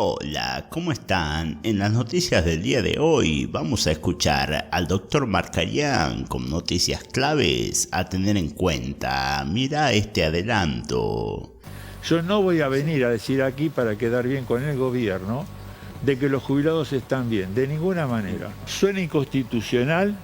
Hola, ¿cómo están? En las noticias del día de hoy vamos a escuchar al doctor Markarian con noticias claves a tener en cuenta. Mira este adelanto. Yo no voy a venir a decir aquí para quedar bien con el gobierno de que los jubilados están bien, de ninguna manera. Suena inconstitucional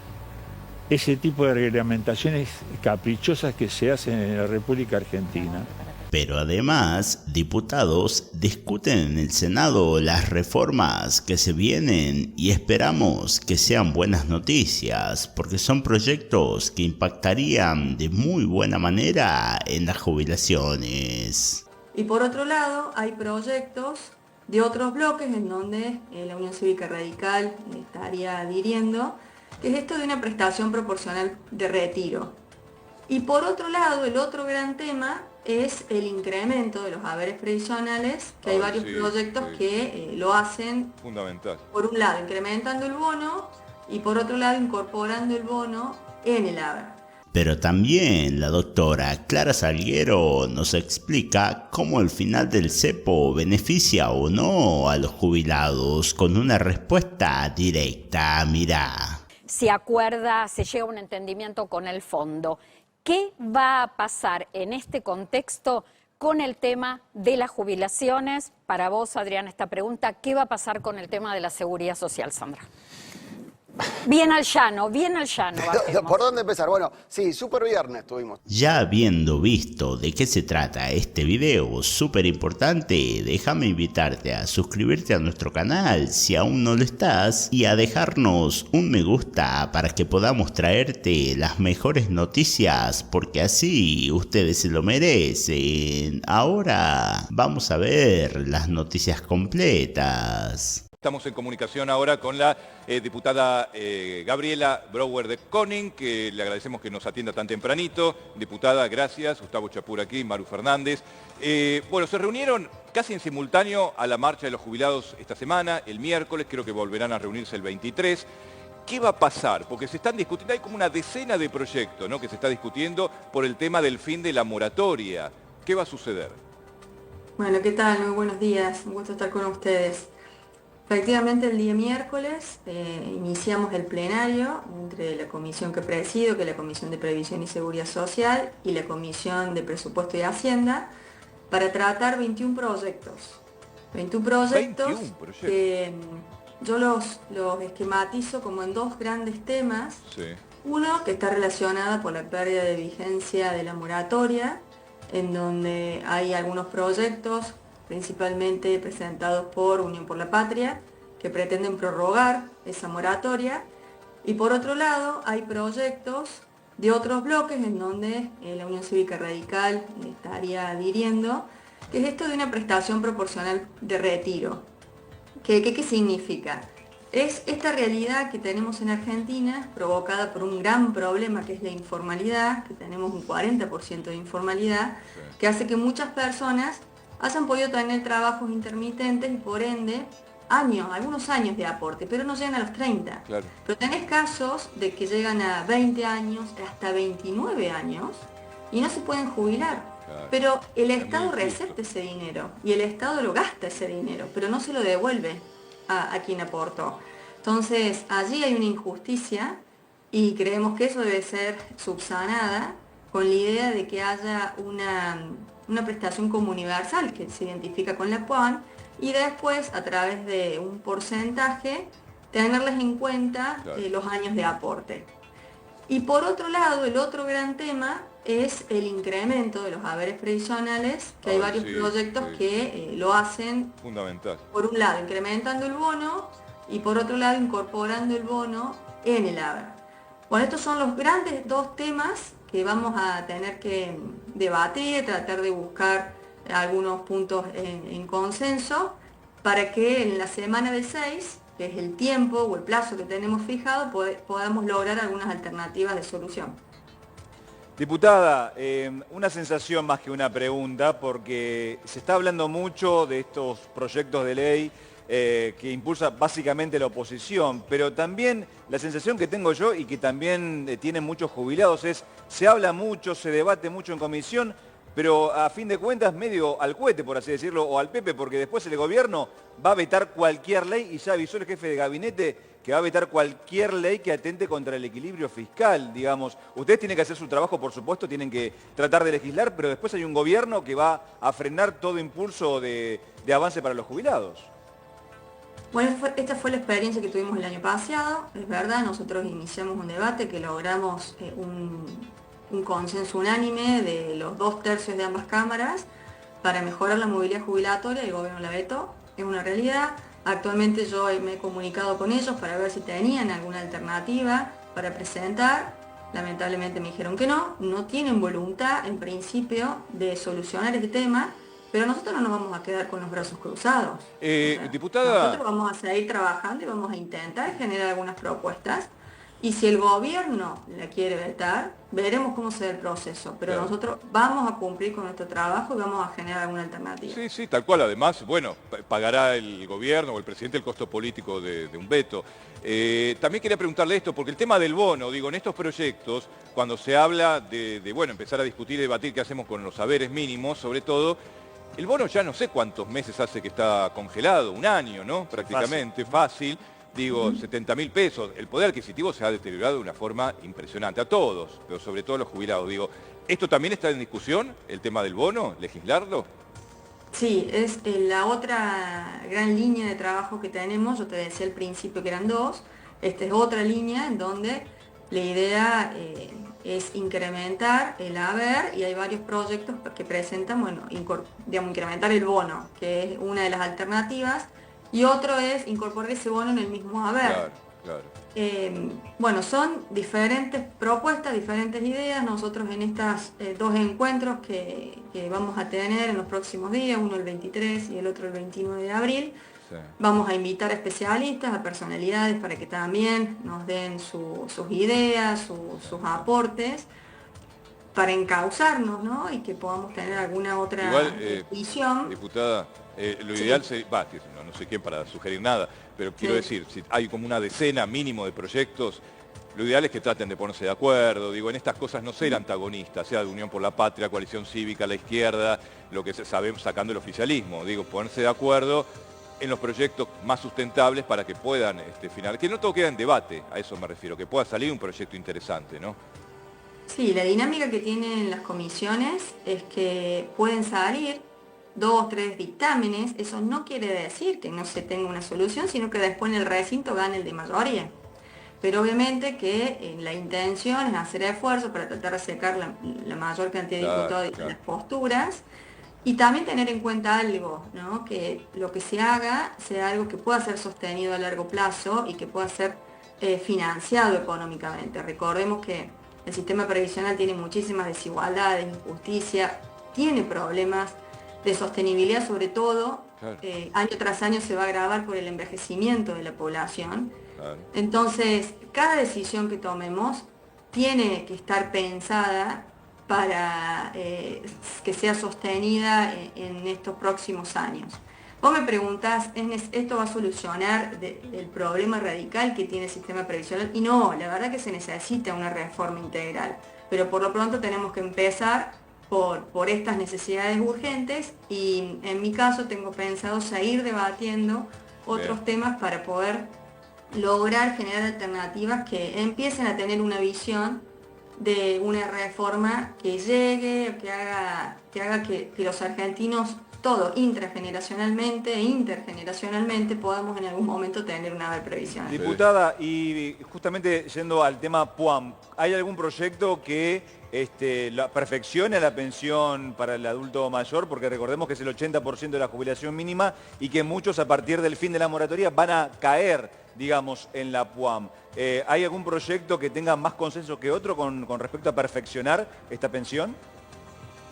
ese tipo de reglamentaciones caprichosas que se hacen en la República Argentina. Pero además, diputados discuten en el Senado las reformas que se vienen y esperamos que sean buenas noticias, porque son proyectos que impactarían de muy buena manera en las jubilaciones. Y por otro lado, hay proyectos de otros bloques en donde la Unión Cívica Radical estaría adhiriendo, que es esto de una prestación proporcional de retiro. Y por otro lado, el otro gran tema es el incremento de los haberes previsionales, que hay varios proyectos que lo hacen, fundamental. Por un lado, incrementando el bono y por otro lado, incorporando el bono en el haber. Pero también la doctora Clara Salguero nos explica cómo el final del cepo beneficia o no a los jubilados con una respuesta directa. Mirá. Se acuerda, se llega a un entendimiento con el fondo. ¿Qué va a pasar en este contexto con el tema de las jubilaciones? Para vos, Adrián, esta pregunta, ¿qué va a pasar con el tema de la seguridad social, Sandra? Bien al llano, bajemos. ¿Por dónde empezar? Bueno, sí, super viernes tuvimos. Ya habiendo visto de qué se trata este video súper importante, déjame invitarte a suscribirte a nuestro canal si aún no lo estás y a dejarnos un me gusta para que podamos traerte las mejores noticias, porque así ustedes se lo merecen. Ahora vamos a ver las noticias completas. Estamos en comunicación ahora con la diputada Gabriela Brouwer de Koning, que le agradecemos que nos atienda tan tempranito. Diputada, gracias. Gustavo Chapur aquí, Maru Fernández. Bueno, se reunieron casi en simultáneo a la marcha de los jubilados esta semana, el miércoles, creo que volverán a reunirse el 23. ¿Qué va a pasar? Porque se están discutiendo, hay como una decena de proyectos, ¿no?, que se está discutiendo por el tema del fin de la moratoria. ¿Qué va a suceder? Bueno, ¿qué tal? Muy buenos días, un gusto estar con ustedes. Efectivamente, el día miércoles iniciamos el plenario entre la comisión que presido, que es la Comisión de Previsión y Seguridad Social, y la Comisión de Presupuesto y Hacienda, para tratar 21 proyectos. 21 proyectos que yo los esquematizo como en dos grandes temas. Sí. Uno, que está relacionado con la pérdida de vigencia de la moratoria, en donde hay algunos proyectos principalmente presentados por Unión por la Patria, que pretenden prorrogar esa moratoria. Y por otro lado, hay proyectos de otros bloques en donde la Unión Cívica Radical estaría adhiriendo, que es esto de una prestación proporcional de retiro. ¿Qué significa? Es esta realidad que tenemos en Argentina, provocada por un gran problema que es la informalidad, que tenemos un 40% de informalidad, que hace que muchas personas hayan podido tener trabajos intermitentes y por ende algunos años de aporte, pero no llegan a los 30. Claro. Pero tenés casos de que llegan a 20 años, hasta 29 años y no se pueden jubilar. Claro. Pero el Estado muy injusto. recepta ese dinero y el Estado lo gasta ese dinero, pero no se lo devuelve a quien aportó. Entonces allí hay una injusticia y creemos que eso debe ser subsanada con la idea de que haya una prestación como universal que se identifica con la PUAN y después a través de un porcentaje tenerles en cuenta los años de aporte. Y por otro lado, el otro gran tema es el incremento de los haberes previsionales, que hay varios proyectos que lo hacen, fundamental. Por un lado, incrementando el bono y por otro lado, incorporando el bono en el haber. Bueno, estos son los grandes dos temas que vamos a tener que debatir, tratar de buscar algunos puntos en consenso para que en la semana del 6, que es el tiempo o el plazo que tenemos fijado, podamos lograr algunas alternativas de solución. Diputada, una sensación más que una pregunta, porque se está hablando mucho de estos proyectos de ley que impulsa básicamente la oposición, pero también la sensación que tengo yo y que también tienen muchos jubilados es, se habla mucho, se debate mucho en comisión, pero a fin de cuentas medio al cohete, por así decirlo, o al Pepe, porque después el gobierno va a vetar cualquier ley y ya avisó el jefe de gabinete que va a vetar cualquier ley que atente contra el equilibrio fiscal, digamos. Ustedes tienen que hacer su trabajo, por supuesto, tienen que tratar de legislar, pero después hay un gobierno que va a frenar todo impulso de avance para los jubilados. Bueno, esta fue la experiencia que tuvimos el año pasado, es verdad, nosotros iniciamos un debate que logramos un consenso unánime de los 2/3 de ambas cámaras para mejorar la movilidad jubilatoria, el gobierno la vetó, es una realidad. Actualmente yo me he comunicado con ellos para ver si tenían alguna alternativa para presentar, lamentablemente me dijeron que no tienen voluntad en principio de solucionar este tema. Pero nosotros no nos vamos a quedar con los brazos cruzados. Diputada... Nosotros vamos a seguir trabajando y vamos a intentar generar algunas propuestas. Y si el gobierno la quiere vetar, veremos cómo se da el proceso. Pero claro, nosotros vamos a cumplir con nuestro trabajo y vamos a generar alguna alternativa. Sí, sí, tal cual. Además, bueno, pagará el gobierno o el presidente el costo político de un veto. También quería preguntarle esto, porque el tema del bono, digo, en estos proyectos, cuando se habla de bueno, empezar a discutir y debatir qué hacemos con los saberes mínimos, sobre todo, el bono ya no sé cuántos meses hace que está congelado, un año, ¿no? Prácticamente, fácil. Digo, 70.000 pesos. El poder adquisitivo se ha deteriorado de una forma impresionante, a todos, pero sobre todo a los jubilados. Digo, ¿esto también está en discusión, el tema del bono, legislarlo? Sí, es la otra gran línea de trabajo que tenemos. Yo te decía al principio que eran dos. Esta es otra línea en donde la idea es incrementar el haber y hay varios proyectos que presentan, bueno, digamos, incrementar el bono, que es una de las alternativas, y otro es incorporar ese bono en el mismo haber. Claro, claro. Bueno, son diferentes propuestas, diferentes ideas. Nosotros en estos dos encuentros que vamos a tener en los próximos días, uno el 23 y el otro el 29 de abril, sí, vamos a invitar a especialistas, a personalidades para que también nos den sus ideas, sus aportes, para encauzarnos, ¿no? Y que podamos tener alguna otra visión. Diputada, lo ideal sería, no sé quién para sugerir nada, pero quiero decir, si hay como una decena mínimo de proyectos, lo ideal es que traten de ponerse de acuerdo. Digo, en estas cosas no ser antagonistas, sea de Unión por la Patria, Coalición Cívica, la izquierda, lo que sabemos sacando el oficialismo. Digo, ponerse de acuerdo en los proyectos más sustentables para que puedan final, que no todo queda en debate, a eso me refiero, que pueda salir un proyecto interesante, ¿no? Sí, la dinámica que tienen las comisiones es que pueden salir 2 o 3 dictámenes. Eso no quiere decir que no se tenga una solución, sino que después en el recinto gane el de mayoría. Pero obviamente que la intención es hacer esfuerzos para tratar de sacar la mayor cantidad de diputados y las posturas. Y también tener en cuenta algo, ¿no? Que lo que se haga sea algo que pueda ser sostenido a largo plazo y que pueda ser financiado económicamente. Recordemos que el sistema previsional tiene muchísimas desigualdades, injusticia, tiene problemas de sostenibilidad sobre todo. Claro. Año tras año se va a agravar por el envejecimiento de la población. Claro. Entonces, cada decisión que tomemos tiene que estar pensada para que sea sostenida en estos próximos años. Vos me preguntás, ¿esto va a solucionar el problema radical que tiene el sistema previsional? Y no, la verdad que se necesita una reforma integral, pero por lo pronto tenemos que empezar por estas necesidades urgentes y en mi caso tengo pensado seguir debatiendo otros temas para poder lograr generar alternativas que empiecen a tener una visión de una reforma que llegue, que haga que los argentinos, todo intrageneracionalmente e intergeneracionalmente, podamos en algún momento tener una haber previsional. Diputada, y justamente yendo al tema PUAM, ¿hay algún proyecto que perfeccione la pensión para el adulto mayor? Porque recordemos que es el 80% de la jubilación mínima y que muchos a partir del fin de la moratoria van a caer, digamos, en la PUAM. ¿Hay algún proyecto que tenga más consenso que otro con respecto a perfeccionar esta pensión?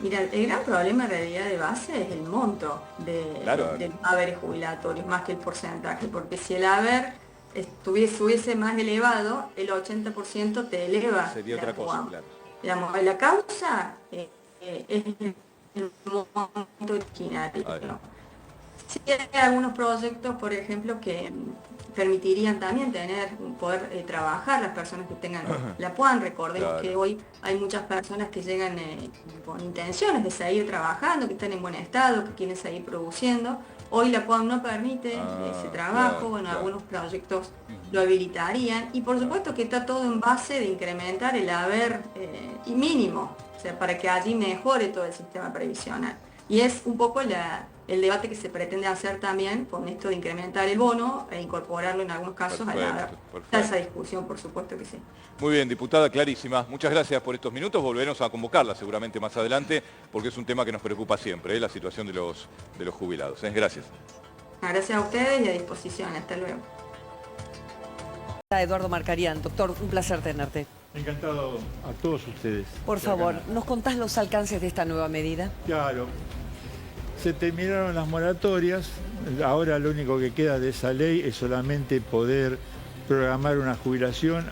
Mira, el gran problema en realidad de base es el monto del haberes jubilatorios, más que el porcentaje, porque si el haber estuviese más elevado, el 80% te eleva. Sería otra cosa, claro. Digamos, la causa es el monto originario. Sí, hay algunos proyectos, por ejemplo, que permitirían también poder trabajar las personas que tengan la PUAN. Recordemos Claro. que hoy hay muchas personas que llegan con intenciones de seguir trabajando, que están en buen estado, que quieren seguir produciendo. Hoy la PUAN no permite ese trabajo, claro, bueno, claro. algunos proyectos lo habilitarían, y por supuesto que está todo en base de incrementar el haber y mínimo, o sea, para que allí mejore todo el sistema previsional. Y es un poco el debate que se pretende hacer también con esto de incrementar el bono e incorporarlo en algunos casos al haber. Está esa discusión, por supuesto que sí. Muy bien, diputada, clarísima. Muchas gracias por estos minutos. Volveremos a convocarla seguramente más adelante, porque es un tema que nos preocupa siempre, la situación de los jubilados. Gracias. Gracias a ustedes y a disposición. Hasta luego. Eduardo Marcarián, doctor, un placer tenerte. Encantado a todos ustedes. Por favor, ¿nos contás los alcances de esta nueva medida? Claro. Se terminaron las moratorias, ahora lo único que queda de esa ley es solamente poder programar una jubilación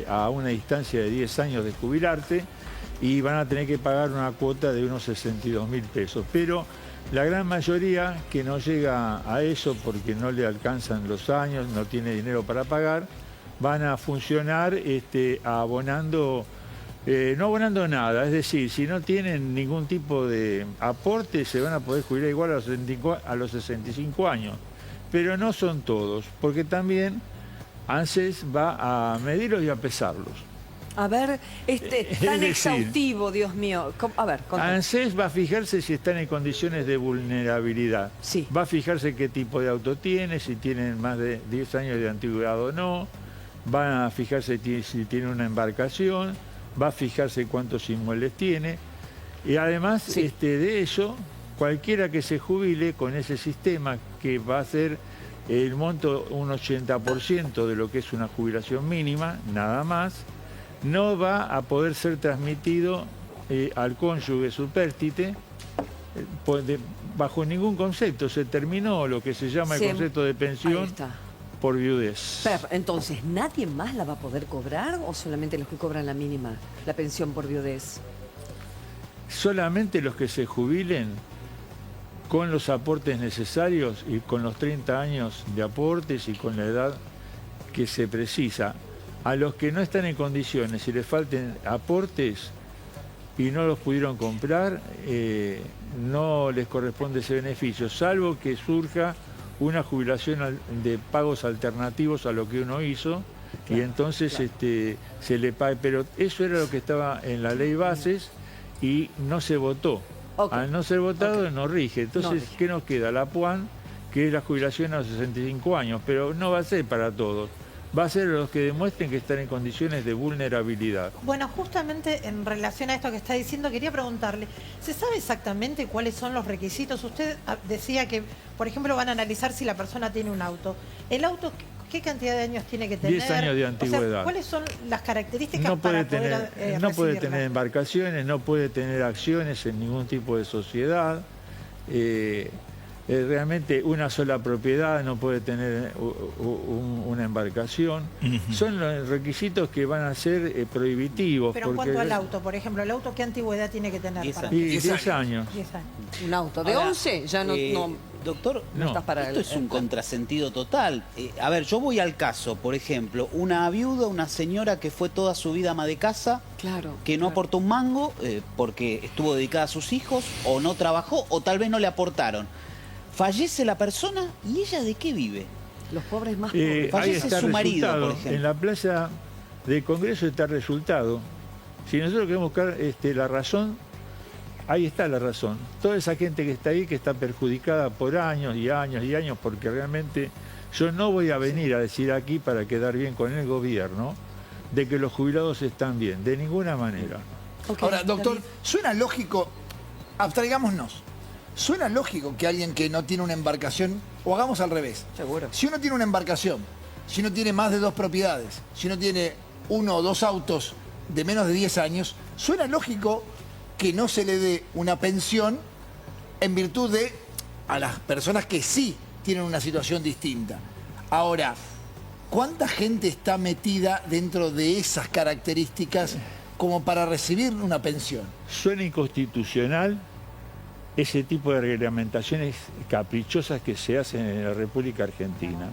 a una distancia de 10 años de jubilarte, y van a tener que pagar una cuota de unos 62.000 pesos. Pero la gran mayoría que no llega a eso porque no le alcanzan los años, no tiene dinero para pagar, van a funcionar abonando. No abonando nada, es decir, si no tienen ningún tipo de aporte, se van a poder jubilar igual a los 65 años. Pero no son todos, porque también ANSES va a medirlos y a pesarlos. A ver, tan decir, exhaustivo, Dios mío. A ver, contame. ANSES va a fijarse si están en condiciones de vulnerabilidad. Sí. Va a fijarse qué tipo de auto tiene, si tienen más de 10 años de antigüedad o no. Van a fijarse si tiene una embarcación. Va a fijarse cuántos inmuebles tiene, y además Sí. De eso, cualquiera que se jubile con ese sistema, que va a ser el monto un 80% de lo que es una jubilación mínima, nada más, no va a poder ser transmitido al cónyuge supérstite bajo ningún concepto. Se terminó lo que se llama el concepto de Ahí pensión está. por viudez. Entonces, ¿nadie más la va a poder cobrar o solamente los que cobran la mínima, la pensión por viudez? Solamente los que se jubilen con los aportes necesarios y con los 30 años de aportes y con la edad que se precisa. A los que no están en condiciones y les falten aportes y no los pudieron comprar, no les corresponde ese beneficio, salvo que surja una jubilación de pagos alternativos a lo que uno hizo, claro, y entonces se le pague. Pero eso era lo que estaba en la ley bases y no se votó. Okay. Al no ser votado no rige. Entonces, No rige. ¿qué nos queda? La PUAN, que es la jubilación a los 65 años, pero no va a ser para todos. Va a ser los que demuestren que están en condiciones de vulnerabilidad. Bueno, justamente en relación a esto que está diciendo, quería preguntarle, ¿se sabe exactamente cuáles son los requisitos? Usted decía que, por ejemplo, van a analizar si la persona tiene un auto. ¿El auto qué cantidad de años tiene que tener? 10 años de antigüedad. O sea, ¿cuáles son las características No para puede poder tener, no puede recibirla? tener embarcaciones, no puede tener acciones en ningún tipo de sociedad. Realmente una sola propiedad, no puede tener una embarcación. Son los requisitos que van a ser prohibitivos. Pero en cuanto al auto, por ejemplo, ¿el auto qué antigüedad tiene que tener? 10 para años. 10 años. 10 años. Un auto de Ahora, 11 ya no doctor, no estás para esto es un contrasentido total. A ver, yo voy al caso, por ejemplo, una viuda, una señora que fue toda su vida ama de casa, Claro. que no aportó un mango porque estuvo dedicada a sus hijos, o no trabajó, o tal vez no le aportaron. Fallece la persona, ¿y ella de qué vive? Los pobres más Ahí pobres. Fallece está su el marido, resultado. por ejemplo. En la plaza del Congreso está el resultado. Si nosotros queremos buscar la razón, ahí está la razón. Toda esa gente que está ahí, que está perjudicada por años y años y años, porque realmente yo no voy a venir a decir aquí para quedar bien con el gobierno de que los jubilados están bien, de ninguna manera. Ok, Ahora, doctor, David. suena lógico, abstraigámonos, suena lógico que alguien que no tiene una embarcación, o hagamos al revés, Seguro. si uno tiene una embarcación, si uno tiene más de 2 propiedades, si uno tiene 1 o 2 autos de menos de 10 años, suena lógico que no se le dé una pensión en virtud de a las personas que sí tienen una situación distinta. Ahora, ¿cuánta gente está metida dentro de esas características como para recibir una pensión? Suena inconstitucional ese tipo de reglamentaciones caprichosas que se hacen en la República Argentina.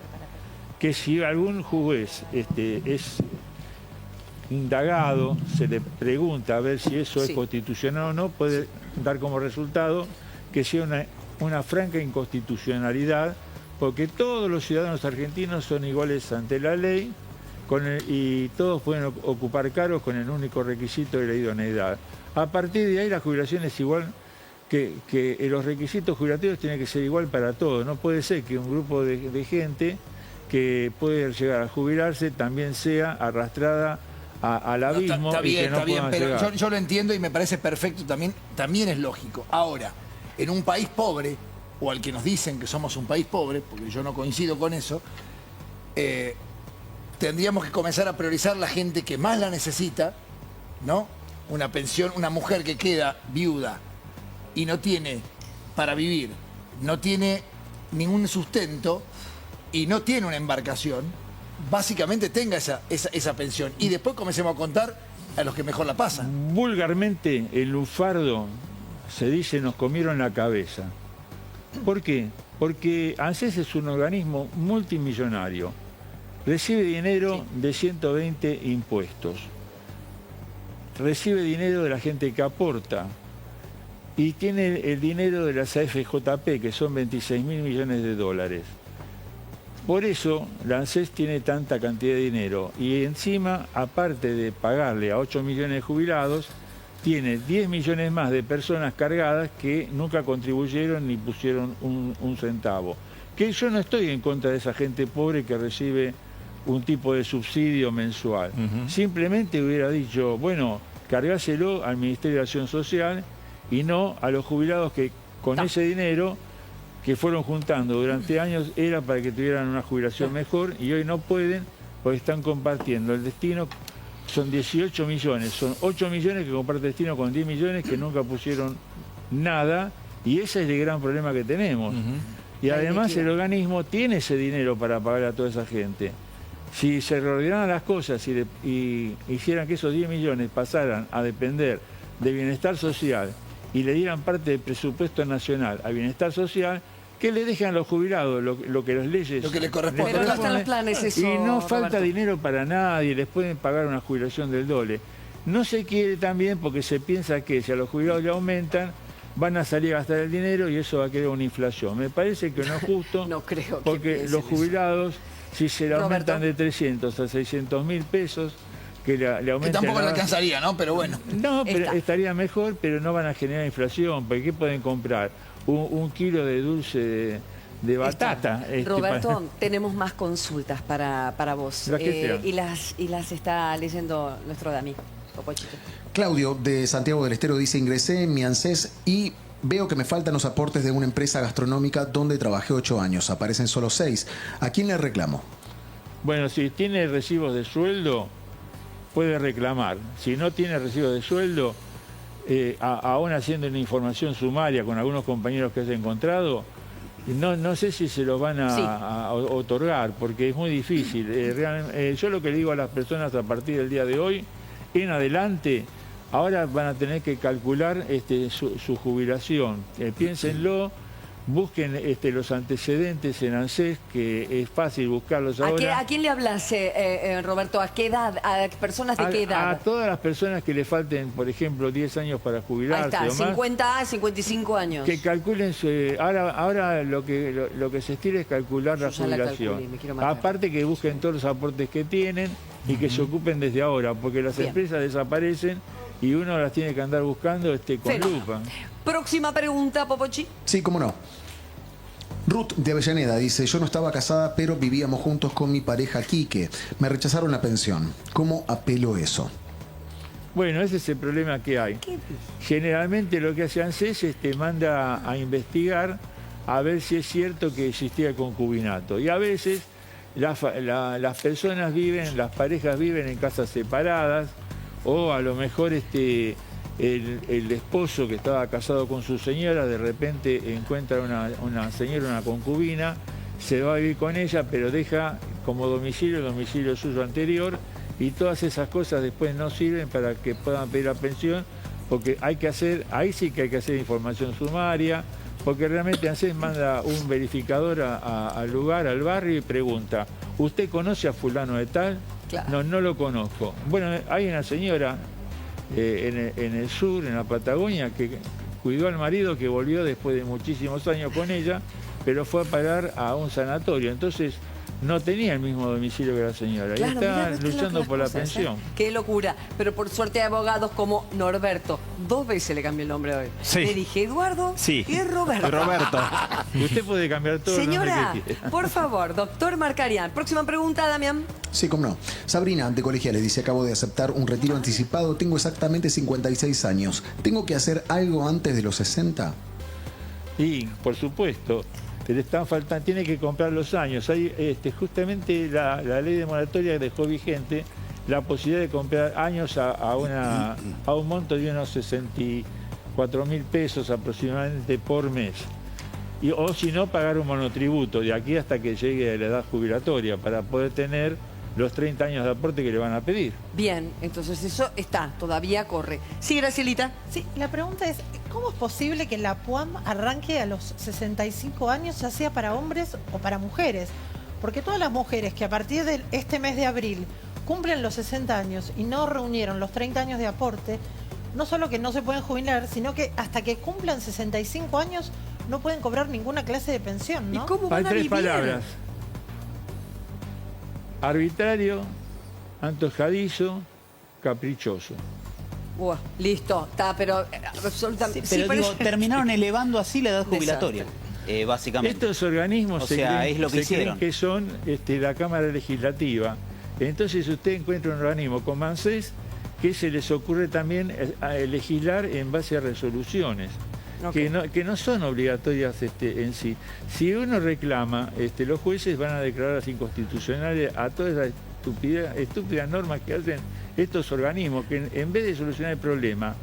Que si algún juez es indagado, se le pregunta a ver si eso es constitucional o no, puede dar como resultado que sea una franca inconstitucionalidad, porque todos los ciudadanos argentinos son iguales ante la ley y todos pueden ocupar cargos con el único requisito de la idoneidad. A partir de ahí la jubilación es igual, que los requisitos jubilatorios tienen que ser igual para todos. No puede ser que un grupo de gente que puede llegar a jubilarse también sea arrastrada al abismo. Está bien, pero llegar. yo lo entiendo y me parece perfecto, también es lógico. Ahora, en un país pobre, o al que nos dicen que somos un país pobre, porque yo no coincido con eso, tendríamos que comenzar a priorizar la gente que más la necesita, ¿no? Una pensión, una mujer que queda viuda y no tiene para vivir, no tiene ningún sustento y no tiene una embarcación, básicamente tenga esa pensión. Y después comencemos a contar a los que mejor la pasan. Vulgarmente, en lunfardo se dice nos comieron la cabeza. ¿Por qué? Porque ANSES es un organismo multimillonario. Recibe dinero de 120 impuestos. Recibe dinero de la gente que aporta. Y tiene el dinero de las AFJP, que son 26.000 millones de dólares. Por eso la ANSES tiene tanta cantidad de dinero. Y encima, aparte de pagarle a 8 millones de jubilados, tiene 10 millones más de personas cargadas que nunca contribuyeron ni pusieron un centavo. Que yo no estoy en contra de esa gente pobre que recibe un tipo de subsidio mensual. Simplemente hubiera dicho, bueno, cargáselo al Ministerio de Acción Social y no a los jubilados que con ese dinero que fueron juntando durante años era para que tuvieran una jubilación mejor y hoy no pueden porque están compartiendo el destino. Son 18 millones, son 8 millones que comparten destino con 10 millones que nunca pusieron nada y ese es el gran problema que tenemos. Y además el organismo tiene ese dinero para pagar a toda esa gente. Si se reordenaran las cosas y hicieran que esos 10 millones pasaran a depender de bienestar social y le dieran parte del presupuesto nacional a bienestar social, que le dejan a los jubilados lo que las leyes... Lo que les corresponde. Pero no están los planes eso, y no falta Roberto. dinero para nadie, les pueden pagar una jubilación del doble. No se quiere también porque se piensa que si a los jubilados le aumentan, van a salir a gastar el dinero y eso va a crear una inflación. Me parece que no es justo, No creo que porque piensen los jubilados, si se le aumentan Roberto. de 300 a 600.000 pesos, que le aumentan... Que tampoco le la base. alcanzaría, ¿no? Pero bueno. No, pero Está. estaría mejor, pero no van a generar inflación, porque ¿qué pueden comprar? Un kilo de dulce de batata. Roberto, tenemos más consultas para vos. Las que sean. Y las está leyendo nuestro Dami. Popochito. Claudio, de Santiago del Estero, dice: ingresé en mi ANSES y veo que me faltan los aportes de una empresa gastronómica donde trabajé 8 años. Aparecen solo 6. ¿A quién le reclamo? Bueno, si tiene recibos de sueldo, puede reclamar. Si no tiene recibos de sueldo, aún haciendo una información sumaria con algunos compañeros que has encontrado, no sé si se los van a otorgar, porque es muy difícil. Yo lo que le digo a las personas a partir del día de hoy, en adelante, ahora van a tener que calcular su jubilación. Piénsenlo, busquen los antecedentes en ANSES, que es fácil buscarlos ahora. ¿A quién le hablas, Roberto? ¿A qué edad? ¿A personas de qué edad? A todas las personas que le falten, por ejemplo, 10 años para Ahí jubilarse está, o más, 50 a 55 años. que calculen ahora lo que se estira es calcular la Yo ya la jubilación. calculé, me quiero matar. Aparte que busquen todos los aportes que tienen y que se ocupen desde ahora, porque las Bien. empresas desaparecen y uno las tiene que andar buscando con Fenómeno. lupa. Próxima pregunta, Popochi. Sí, cómo no. Ruth de Avellaneda dice: yo no estaba casada, pero vivíamos juntos con mi pareja Quique. Me rechazaron la pensión. ¿Cómo apelo eso? Bueno, ese es el problema que hay. Generalmente lo que hace ANSES es manda a investigar a ver si es cierto que existía el concubinato. Y a veces las personas las parejas viven en casas separadas, o a lo mejor el esposo que estaba casado con su señora de repente encuentra una señora, una concubina, se va a vivir con ella, pero deja como domicilio el domicilio suyo anterior, y todas esas cosas después no sirven para que puedan pedir la pensión, porque ahí sí que hay que hacer información sumaria, porque realmente ANSES manda un verificador al lugar, al barrio, y pregunta, ¿usted conoce a fulano de tal? Claro. No lo conozco. Bueno, hay una señora en el sur, en la Patagonia, que cuidó al marido, que volvió después de muchísimos años con ella, pero fue a parar a un sanatorio. Entonces, no tenía el mismo domicilio que la señora. Claro, y está mirá, viste luchando las por la cosas, pensión. Qué locura. Pero por suerte hay abogados como Norberto. 2 veces le cambié el nombre hoy. Sí. Le dije Eduardo Sí. y Roberto. Roberto. Usted puede cambiar todo el Señora, nombre que quiera. por favor, doctor Marcarián. Próxima pregunta, Damián. Sí, cómo no. Sabrina, de Colegiales, dice, acabo de aceptar un retiro anticipado, tengo exactamente 56 años. ¿Tengo que hacer algo antes de los 60? Y, por supuesto, le están faltando, tiene que comprar los años. Hay, justamente la ley de moratoria dejó vigente la posibilidad de comprar años a un monto de unos 64.000 pesos aproximadamente por mes. O si no, pagar un monotributo de aquí hasta que llegue a la edad jubilatoria para poder tener los 30 años de aporte que le van a pedir. Bien, entonces eso está, todavía corre. Sí, Gracielita. Sí, la pregunta es, ¿cómo es posible que la PUAM arranque a los 65 años, ya sea para hombres o para mujeres? Porque todas las mujeres que a partir de este mes de abril cumplen los 60 años y no reunieron los 30 años de aporte, no solo que no se pueden jubilar, sino que hasta que cumplan 65 años no pueden cobrar ninguna clase de pensión, ¿no? ¿Y cómo Hay van a 3 vivir? palabras. Arbitrario, antojadizo, caprichoso. Buah, listo, está, pero absolutamente... Pero sí, digo, terminaron elevando así la edad jubilatoria, básicamente. Estos organismos O sea, es lo que se creen hicieron. que son la Cámara Legislativa. Entonces usted encuentra un organismo como ANSES que se les ocurre también legislar en base a resoluciones. Okay. Que no son obligatorias en sí. Si uno reclama, los jueces van a declarar inconstitucionales a todas las estúpidas normas que hacen estos organismos, que en vez de solucionar el problema,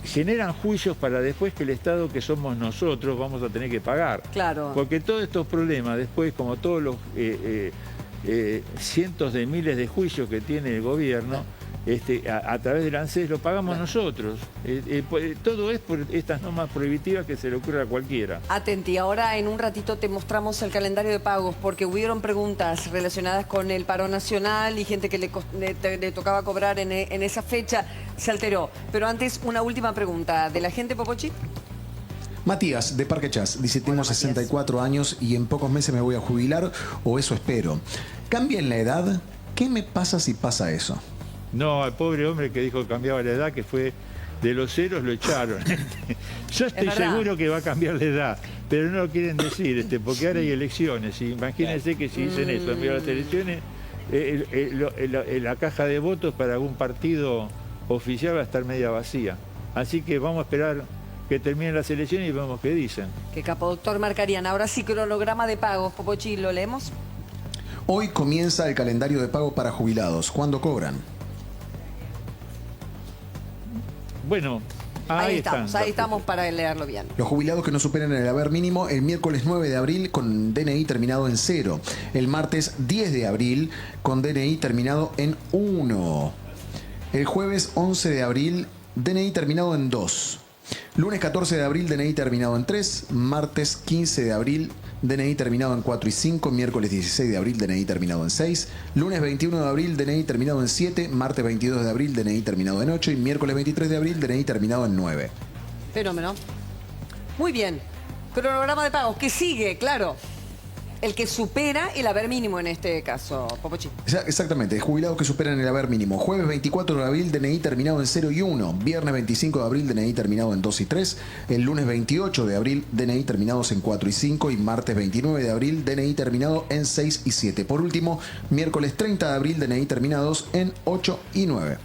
generan juicios para después que el Estado, que somos nosotros, vamos a tener que pagar. Claro. Porque todos estos problemas, después, como todos los cientos de miles de juicios que tiene el gobierno, a través del ANSES lo pagamos nosotros. Todo es por estas normas prohibitivas que se le ocurre a cualquiera. Atenti, ahora en un ratito te mostramos el calendario de pagos porque hubieron preguntas relacionadas con el paro nacional y gente que le tocaba cobrar en esa fecha, se alteró. Pero antes, una última pregunta de la gente, Popochi. Matías, de Parque Chas, dice, tengo 64 años y en pocos meses me voy a jubilar, o eso espero. ¿Cambia en la edad? ¿Qué me pasa si pasa eso? No, al pobre hombre que dijo que cambiaba la edad, que fue de los ceros, lo echaron. Yo estoy seguro que va a cambiar la edad, pero no lo quieren decir, porque ahora hay elecciones. Y imagínense que si dicen eso, en las elecciones, la caja de votos para algún partido oficial va a estar media vacía. Así que vamos a esperar que terminen las elecciones y vemos qué dicen. Qué capo, doctor Marcarián. Ahora sí, cronograma de pagos, Popochi, ¿lo leemos? Hoy comienza el calendario de pago para jubilados. ¿Cuándo cobran? Bueno, ahí estamos para leerlo bien. Los jubilados que no superen el haber mínimo el miércoles 9 de abril con DNI terminado en 0. El martes 10 de abril con DNI terminado en 1. El jueves 11 de abril DNI terminado en 2. Lunes 14 de abril DNI terminado en 3. Martes 15 de abril DNI terminado en 4 y 5, miércoles 16 de abril DNI terminado en 6, lunes 21 de abril DNI terminado en 7, martes 22 de abril DNI terminado en 8 y miércoles 23 de abril DNI terminado en 9. Fenómeno. Muy bien. Cronograma de pagos, que sigue, claro. El que supera el haber mínimo en este caso, Popochi. Exactamente, jubilados que superan el haber mínimo. Jueves 24 de abril, DNI terminado en 0 y 1. Viernes 25 de abril, DNI terminado en 2 y 3. El lunes 28 de abril, DNI terminados en 4 y 5. Y martes 29 de abril, DNI terminado en 6 y 7. Por último, miércoles 30 de abril, DNI terminados en 8 y 9.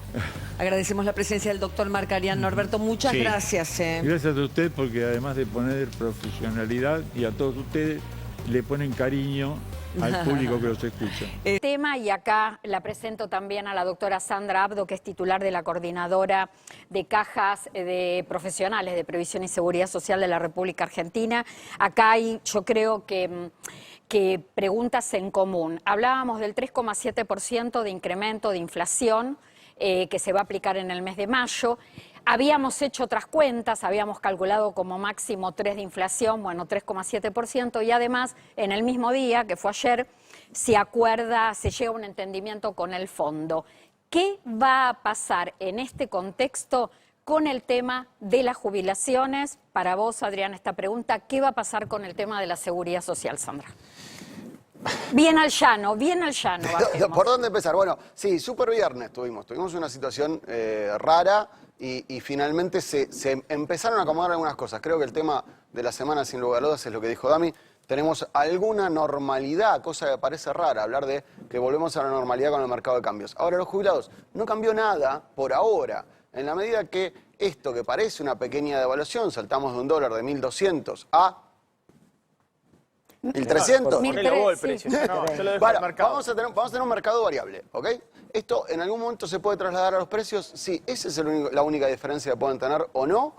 Agradecemos la presencia del doctor Marcarián. Norberto, muchas gracias. Gracias a usted, porque además de poner profesionalidad, y a todos ustedes, le ponen cariño al público que los escucha. Tema, y acá la presento también a la doctora Sandra Abdo, que es titular de la Coordinadora de Cajas de Profesionales de Previsión y Seguridad Social de la República Argentina. Acá hay, yo creo que preguntas en común. Hablábamos del 3,7% de incremento de inflación que se va a aplicar en el mes de mayo. Habíamos hecho otras cuentas, habíamos calculado como máximo 3 de inflación, bueno, 3,7%, y además en el mismo día, que fue ayer, se llega a un entendimiento con el fondo. ¿Qué va a pasar en este contexto con el tema de las jubilaciones? Para vos, Adrián, esta pregunta, ¿qué va a pasar con el tema de la seguridad social, Sandra? Bien al llano, bajemos. ¿Por dónde empezar? Bueno, sí, super viernes tuvimos una situación rara y finalmente se empezaron a acomodar algunas cosas. Creo que el tema de la semana, sin lugar a dudas, es lo que dijo Dami. Tenemos alguna normalidad, cosa que parece rara, hablar de que volvemos a la normalidad con el mercado de cambios. Ahora, los jubilados, no cambió nada por ahora. En la medida que esto que parece una pequeña devaluación, saltamos de un dólar de 1.200 a 1.300. Bueno, vamos a tener un mercado variable, ¿ok? Esto en algún momento se puede trasladar a los precios. Sí, esa es la única diferencia que pueden tener o no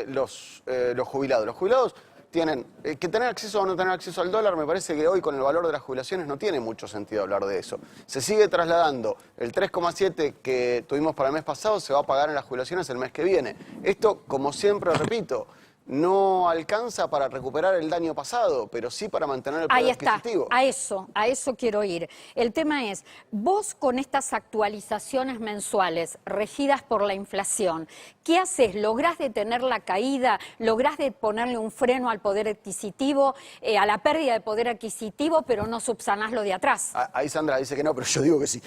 los jubilados. Los jubilados tienen que tener acceso o no tener acceso al dólar. Me parece que hoy con el valor de las jubilaciones no tiene mucho sentido hablar de eso. Se sigue trasladando el 3,7 que tuvimos para el mes pasado, se va a pagar en las jubilaciones el mes que viene. Esto, como siempre repito, no alcanza para recuperar el daño pasado, pero sí para mantener el poder adquisitivo. Ahí está, a eso quiero ir. El tema es, vos con estas actualizaciones mensuales regidas por la inflación, ¿qué haces? ¿Lográs detener la caída? ¿Lográs de ponerle un freno al poder adquisitivo, a la pérdida de poder adquisitivo, pero no subsanás lo de atrás? Ahí Sandra dice que no, pero yo digo que sí.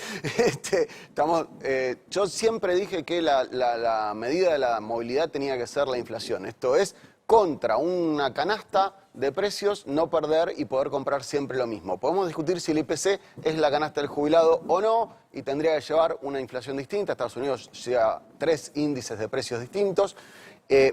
Yo siempre dije que la medida de la movilidad tenía que ser la inflación. Esto es, contra una canasta de precios, no perder y poder comprar siempre lo mismo. Podemos discutir si el IPC es la canasta del jubilado o no, y tendría que llevar una inflación distinta. Estados Unidos lleva 3 índices de precios distintos,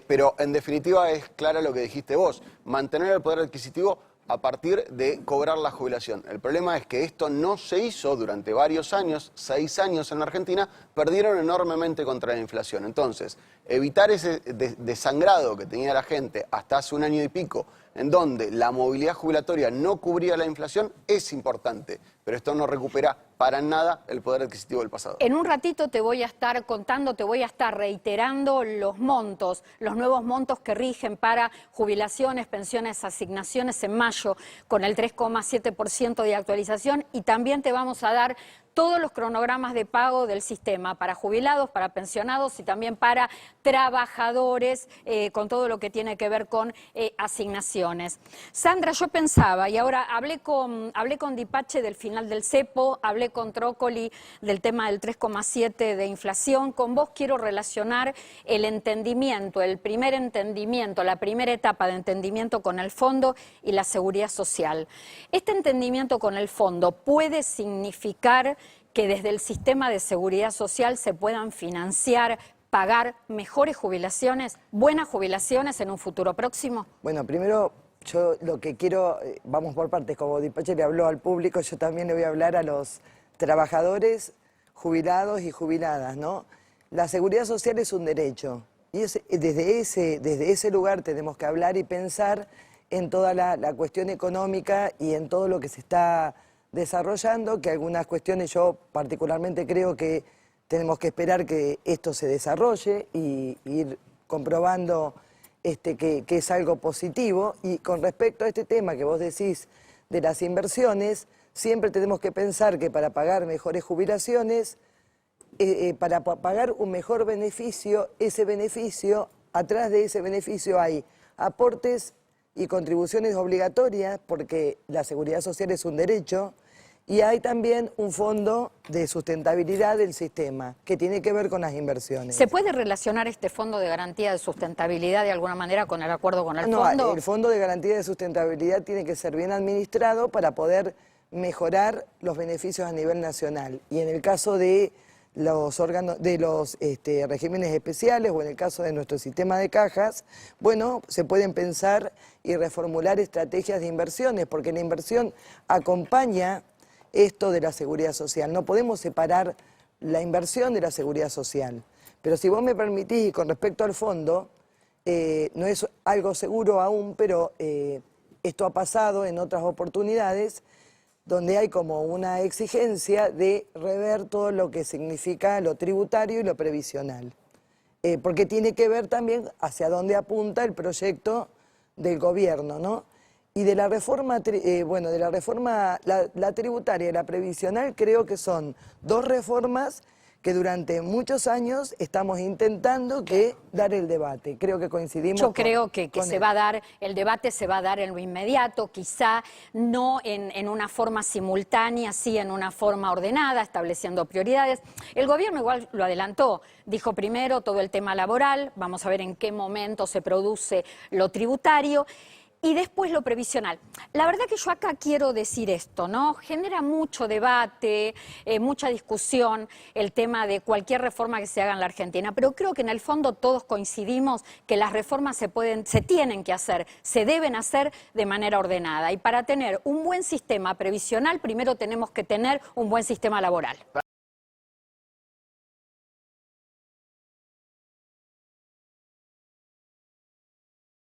pero en definitiva es clara lo que dijiste vos, mantener el poder adquisitivo a partir de cobrar la jubilación. El problema es que esto no se hizo durante varios años, 6 años en la Argentina, perdieron enormemente contra la inflación. Entonces, evitar ese desangrado que tenía la gente hasta hace un año y pico, en donde la movilidad jubilatoria no cubría la inflación, es importante, pero esto no recupera para nada el poder adquisitivo del pasado. En un ratito te voy a estar contando, te voy a estar reiterando los montos, los nuevos montos que rigen para jubilaciones, pensiones, asignaciones en mayo, con el 3,7% de actualización, y también te vamos a dar todos los cronogramas de pago del sistema para jubilados, para pensionados y también para trabajadores, con todo lo que tiene que ver con asignaciones. Sandra, yo pensaba, y ahora hablé con Dipache del final del cepo, hablé con Trócoli del tema del 3,7 de inflación. Con vos quiero relacionar el entendimiento, el primer entendimiento, la primera etapa de entendimiento con el fondo y la seguridad social. Este entendimiento con el fondo puede significar que desde el sistema de seguridad social se puedan financiar, pagar mejores jubilaciones, buenas jubilaciones en un futuro próximo? Bueno, primero yo lo que quiero, vamos por partes, como Dipache le habló al público, yo también le voy a hablar a los trabajadores, jubilados y jubiladas, ¿no? La seguridad social es un derecho y desde ese lugar tenemos que hablar y pensar en toda la cuestión económica y en todo lo que se está desarrollando, que algunas cuestiones yo particularmente creo que tenemos que esperar que esto se desarrolle y ir comprobando que es algo positivo. Y con respecto a este tema que vos decís de las inversiones, siempre tenemos que pensar que para pagar mejores jubilaciones, para pagar un mejor beneficio, atrás de ese beneficio hay aportes y contribuciones obligatorias, porque la seguridad social es un derecho, y hay también un fondo de sustentabilidad del sistema, que tiene que ver con las inversiones. ¿Se puede relacionar este fondo de garantía de sustentabilidad de alguna manera con el acuerdo con el fondo? No, el fondo de garantía de sustentabilidad tiene que ser bien administrado para poder mejorar los beneficios a nivel nacional. Y en el caso de los órganos, de los regímenes especiales, o en el caso de nuestro sistema de cajas, bueno, se pueden pensar y reformular estrategias de inversiones, porque la inversión acompaña esto de la seguridad social. No podemos separar la inversión de la seguridad social. Pero si vos me permitís, y con respecto al fondo, no es algo seguro aún, pero esto ha pasado en otras oportunidades, donde hay como una exigencia de rever todo lo que significa lo tributario y lo previsional. porque tiene que ver también hacia dónde apunta el proyecto del gobierno, ¿no? Y de la reforma, bueno, de la reforma, la tributaria y la previsional, creo que son dos reformas que durante muchos años estamos intentando dar el debate. Creo que coincidimos. Yo creo que se va a dar, el debate se va a dar en lo inmediato, quizá no en una forma simultánea, sí en una forma ordenada, estableciendo prioridades. El gobierno igual lo adelantó, dijo primero todo el tema laboral, vamos a ver en qué momento se produce lo tributario. Y después lo previsional. La verdad que yo acá quiero decir esto, ¿no? Genera mucho debate, mucha discusión el tema de cualquier reforma que se haga en la Argentina, pero creo que en el fondo todos coincidimos que las reformas se tienen que hacer, se deben hacer de manera ordenada. Y para tener un buen sistema previsional, primero tenemos que tener un buen sistema laboral.